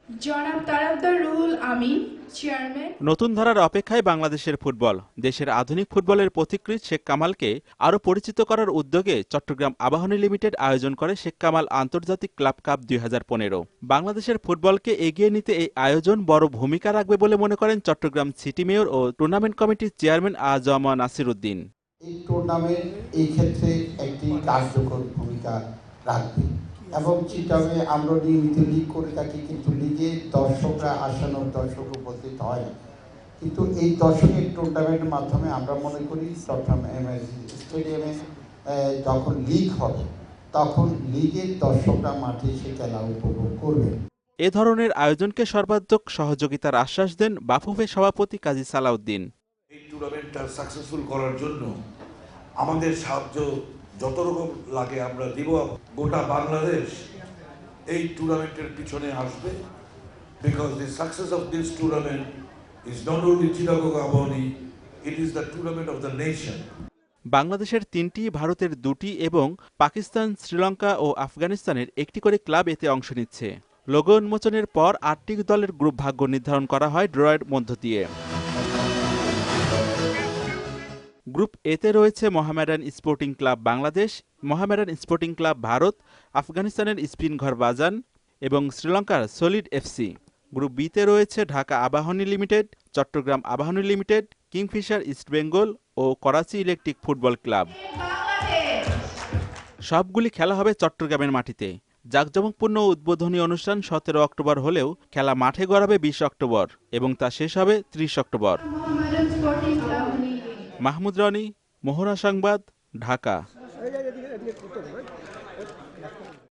জনাব তারাফদার রুহুল আমিন, চেয়ারম্যান। নতুন ধারার অপেক্ষায় বাংলাদেশের ফুটবল। দেশের আধুনিক ফুটবলের পথিকৃৎ শেখ কামালকে আরও পরিচিত করার উদ্যোগে চট্টগ্রাম আবাহনী লিমিটেড আয়োজন করে শেখ কামাল আন্তর্জাতিক ক্লাব কাপ 2015। বাংলাদেশের ফুটবলকে এগিয়ে নিতে এই আয়োজন বড় ভূমিকা রাখবে বলে মনে করেন চট্টগ্রাম সিটি মেয়র ও টুর্নামেন্ট কমিটির চেয়ারম্যান আজম নাসির উদ্দিন। এই টুর্নামেন্ট এই ক্ষেত্রে একটি কার্যকর ভূমিকা রাখবে এবং চিটাগংয়ে আমরা নিয়মিত লিগ করে থাকি, কিন্তু লিগে দর্শকরা আসানো দর্শক উপস্থিত হয়, কিন্তু এই দর্শকের টুর্নামেন্টের মাধ্যমে আমরা মনে করি চট্টগ্রাম স্টেডিয়ামে যখন লিগ হবে তখন লিগের দর্শকরা মাঠে সে খেলা উপভোগ করবে। এ ধরনের আয়োজনকে সর্বাত্মক সহযোগিতার আশ্বাস দেন বাফুফে সভাপতি কাজী সালাউদ্দিন। এই টুর্নামেন্টটা সাকসেসফুল করার জন্য আমাদের সাহায্য যত রকম লাগে আমরা দিব। গোটা বাংলাদেশ এই টুর্নামেন্টের পিছনে আসবে, because the success of this tournament is not only Chittagong Abahani, it is the tournament of the nation. বাংলাদেশের 3টি, ভারতের 2টি এবং পাকিস্তান, শ্রীলঙ্কা ও আফগানিস্তানের 1টি করে ক্লাব এতে অংশ নিচ্ছে। লোগো উন্মোচনের পর 8টি দলের গ্রুপ ভাগ্য নির্ধারণ করা হয় ড্রয়ের মধ্য দিয়ে। গ্রুপ এতে রয়েছে Mohammedan sporting club Bangladesh, Mohammedan sporting club Bharat, আফগানিস্তানের স্পিনঘর বাজান এবং শ্রীলঙ্কার সলিড এফসি। গ্রুপ বিতে রয়েছে Dhaka Abahani limited, Chittagong Abahani limited, Kingfisher East Bengal ও করাচি ইলেকট্রিক ফুটবল ক্লাব। সবগুলি খেলা হবে চট্টগ্রামের মাটিতে। জাঁকজমকপূর্ণ উদ্বোধনী অনুষ্ঠান 17 অক্টোবর হলেও খেলা মাঠে গড়াবে 20 অক্টোবর এবং তা শেষ হবে 30 অক্টোবর। মাহমুদ রনি, মোহনা সংবাদ, ঢাকা।